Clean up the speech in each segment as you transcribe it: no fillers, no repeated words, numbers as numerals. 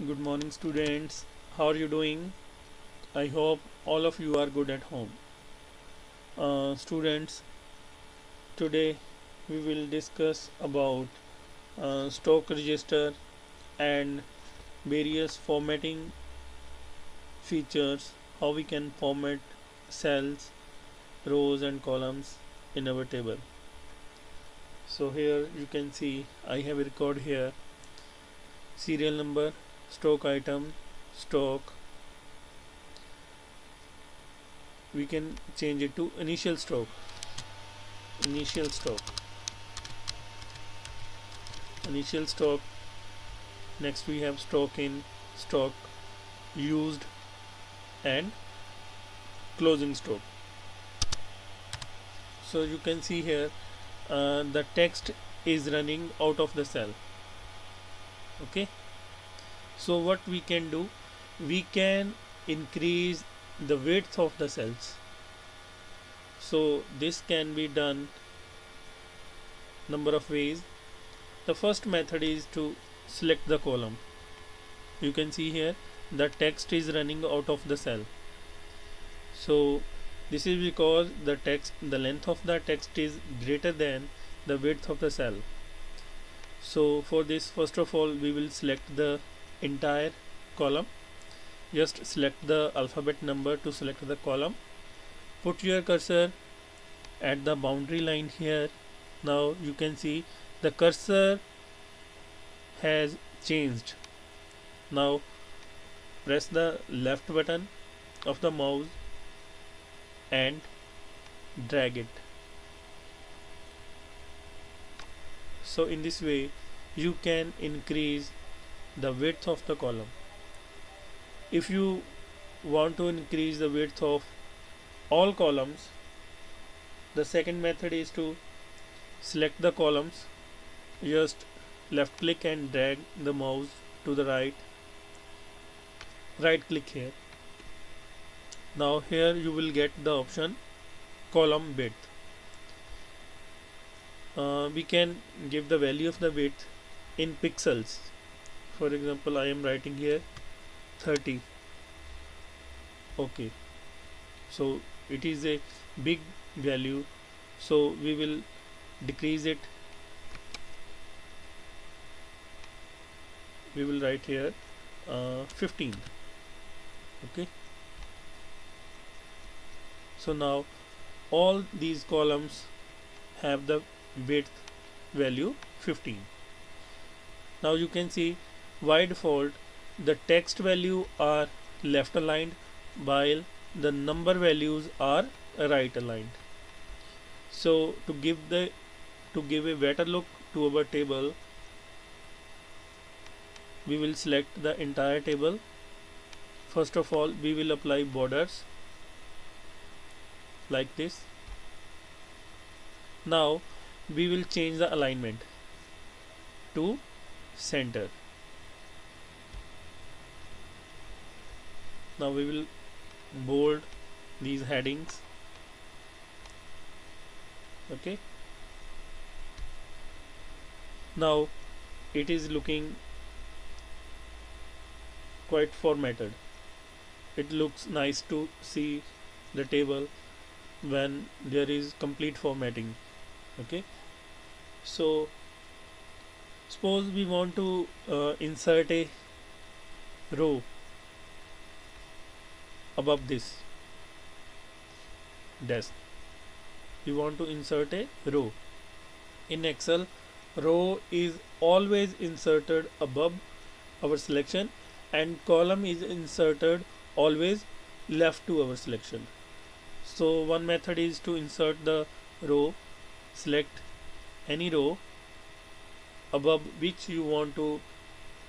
Good morning, students. How are you doing? I hope all of you are good at home. Students, today we will discuss about stock register and various formatting features, how we can format cells, rows, and columns in our table. So, here you can see I have a record here serial number, stock item, stock. We can change it to initial stock. Initial stock. Initial stock. Next we have stock in, stock used, and closing stock. So you can see here the text is running out of the cell. Okay, so what we can do, we can increase the width of the cells. So this can be done number of ways. The first method is to select the column. You can see here the text is running out of the cell. So this is because the length of the text is greater than the width of the cell. So for this, first of all, we will select the entire column. Just select the alphabet number to select the column. Put your cursor at the boundary line here. Now you can see the cursor has changed. Now press the left button of the mouse and drag it. So in this way you can increase the width of the column. If you want to increase the width of all columns, the second method is to select the columns. Just left click and drag the mouse to the right click here. Now here you will get the option column width. We can give the value of the width in pixels. For example, I am writing here 30. Okay, so it is a big value, so we will decrease it. We will write here 15. Okay, so now all these columns have the width value 15. Now you can see by default the text value are left aligned while the number values are right aligned. So to give a better look to our table, we will select the entire table. First of all, we will apply borders like this. Now we will change the alignment to center. Now we will bold these headings. Okay, now it is looking quite formatted. It looks nice to see the table when there is complete formatting. Okay, so suppose we want to insert a row above this desk. We want to insert a row. In Excel, row is always inserted above our selection and column is inserted always left to our selection. So one method is to insert the row. Select any row above which you want to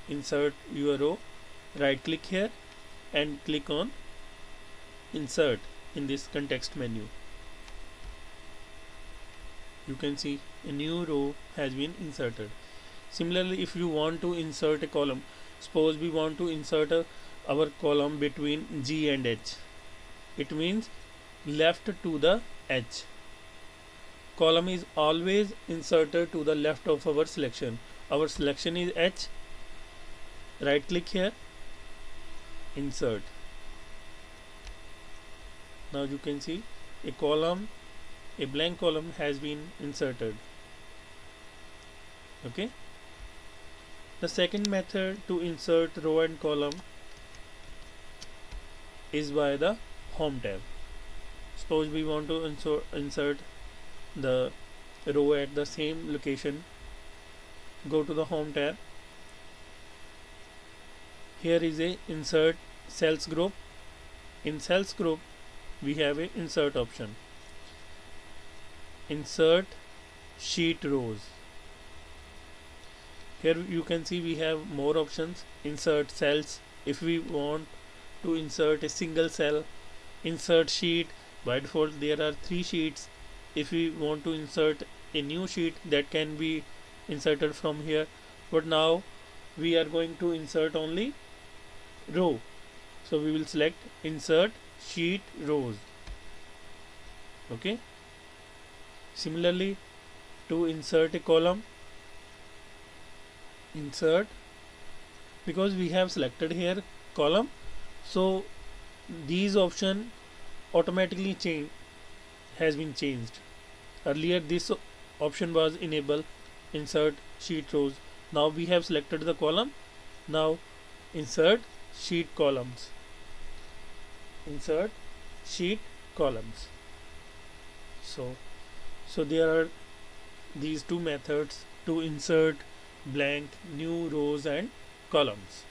insert your row. Right click here and click on insert in this context menu. You can see a new row has been inserted. Similarly, if you want to insert a column, suppose we want to insert our column between G and H. It means left to the H. Column is always inserted to the left of our selection. Our selection is H. right click here, insert. Now you can see a blank column has been inserted. Okay. The second method to insert row and column is by the home tab. Suppose we want to insert the row at the same location. Go to the home tab. Here is a insert cells group. In cells group we have a insert option. Insert sheet rows. Here you can see we have more options. Insert cells if we want to insert a single cell. Insert sheet, by default there are 3 sheets. If we want to insert a new sheet, that can be inserted from here, but now we are going to insert only row, so we will select insert sheet rows. Okay. Similarly, to insert a column, insert, because we have selected here column, so these option automatically has been changed. Earlier this option was enabled, insert sheet rows. Now we have selected the column. Now insert sheet columns. Insert sheet columns. So there are these two methods to insert blank new rows and columns.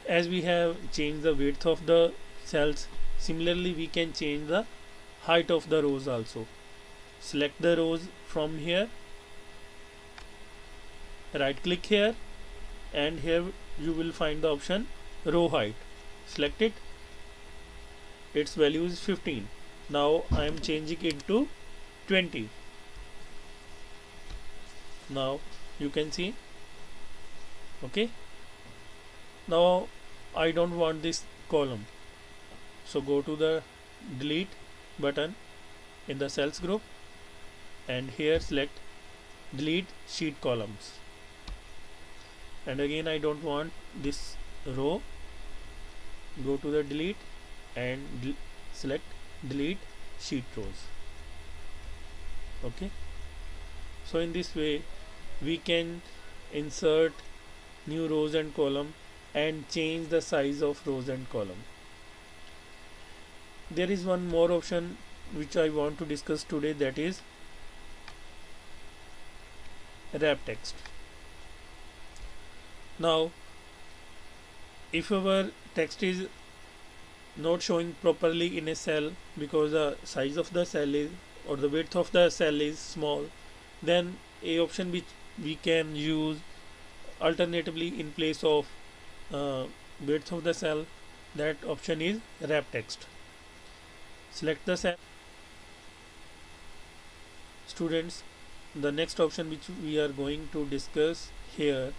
As we have changed the width of the cells, similarly we can change the height of the rows also. Select the rows from here, right click here, and here you will find the option row height. Select it. Its value is 15. Now I am changing it to 20. Now you can see. Okay. Now I don't want this column, so go to the delete button in the cells group and here select delete sheet columns, and again I don't want this row. Go to the delete and select delete sheet rows. Okay. So in this way we can insert new rows and column and change the size of rows and column. There is one more option which I want to discuss today, that is wrap text. Now if our text is not showing properly in a cell because the size of the cell is or the width of the cell is small, then a option which we can use alternatively in place of width of the cell, that option is wrap text. Select the cell. Students, the next option which we are going to discuss here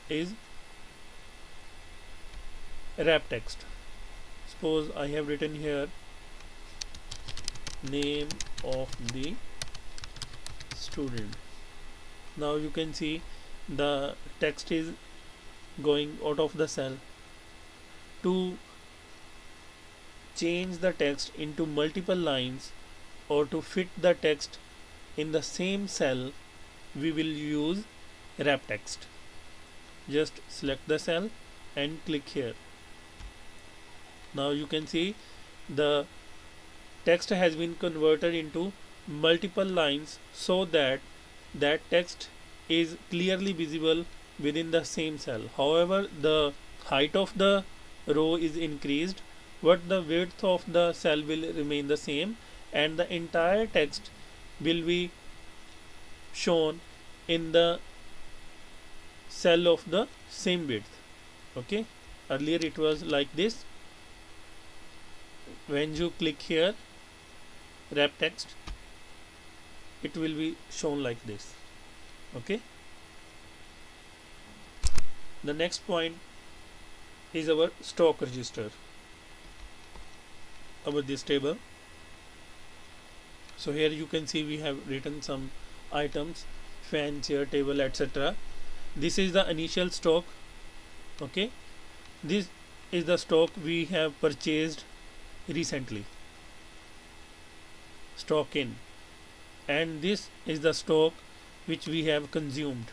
is wrap text. Suppose I have written here name of the student. Now you can see the text is going out of the cell. To change the text into multiple lines or to fit the text in the same cell, we will use wrap text. Just select the cell and click here. Now you can see the text has been converted into multiple lines so that that text is clearly visible within the same cell. However, the height of the row is increased, but the width of the cell will remain the same, and the entire text will be shown in the cell of the same width. Okay. Earlier it was like this. When you click here wrap text, it will be shown like this. Okay. The next point is our stock register about this table. So here you can see we have written some items fan, chair, table, etc. This is the initial stock. Okay, this is the stock we have purchased recently, stock in, and this is the stock which we have consumed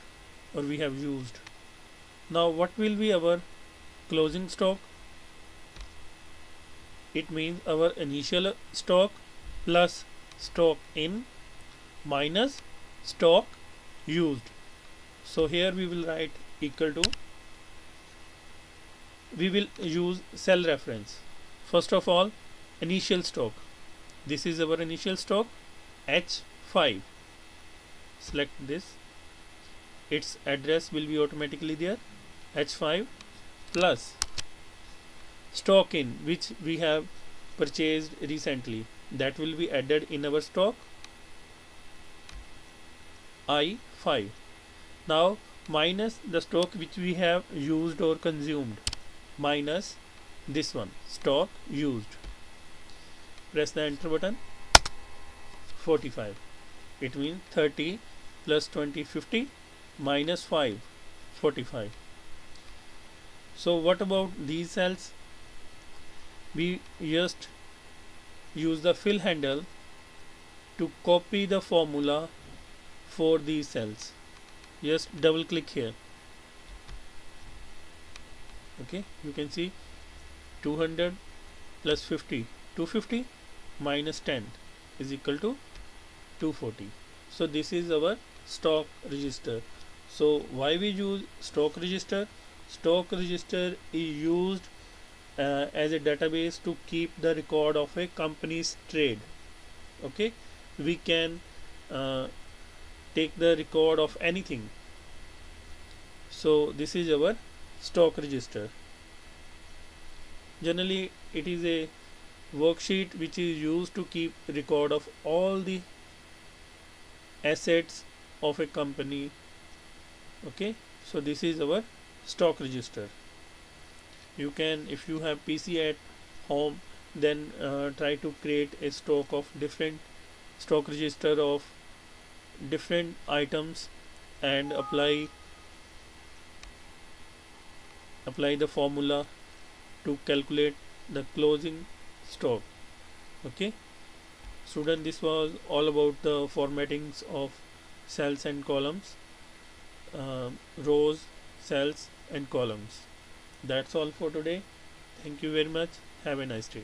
or we have used. Now what will be our closing stock? It means our initial stock plus stock in minus stock used. So here we will write equal to, we will use cell reference. First of all, initial stock. This is our initial stock, H5. Select this. Its address will be automatically there, H5 plus stock in, which we have purchased recently, that will be added in our stock, I5. Now minus the stock which we have used or consumed, minus this one, stock used. Press the enter button. 45. It means 30 plus 20, 50, minus 5, 45. So what about these cells? We just use the fill handle to copy the formula for these cells. Just double click here. Okay, you can see 200 plus 50, 250 minus 10 is equal to 240. So this is our stock register. So why we use stock register? Stock register is used as a database to keep the record of a company's trade. Okay, we can take the record of anything. So this is our stock register. Generally it is a worksheet which is used to keep record of all the assets of a company. Okay, so this is our stock register. You can, if you have PC at home, then try to create a stock of different stock register of different items and apply the formula to calculate the closing stock. Okay, student, this was all about the formattings of cells and columns, rows, cells and columns. That's all for today. Thank you very much. Have a nice day.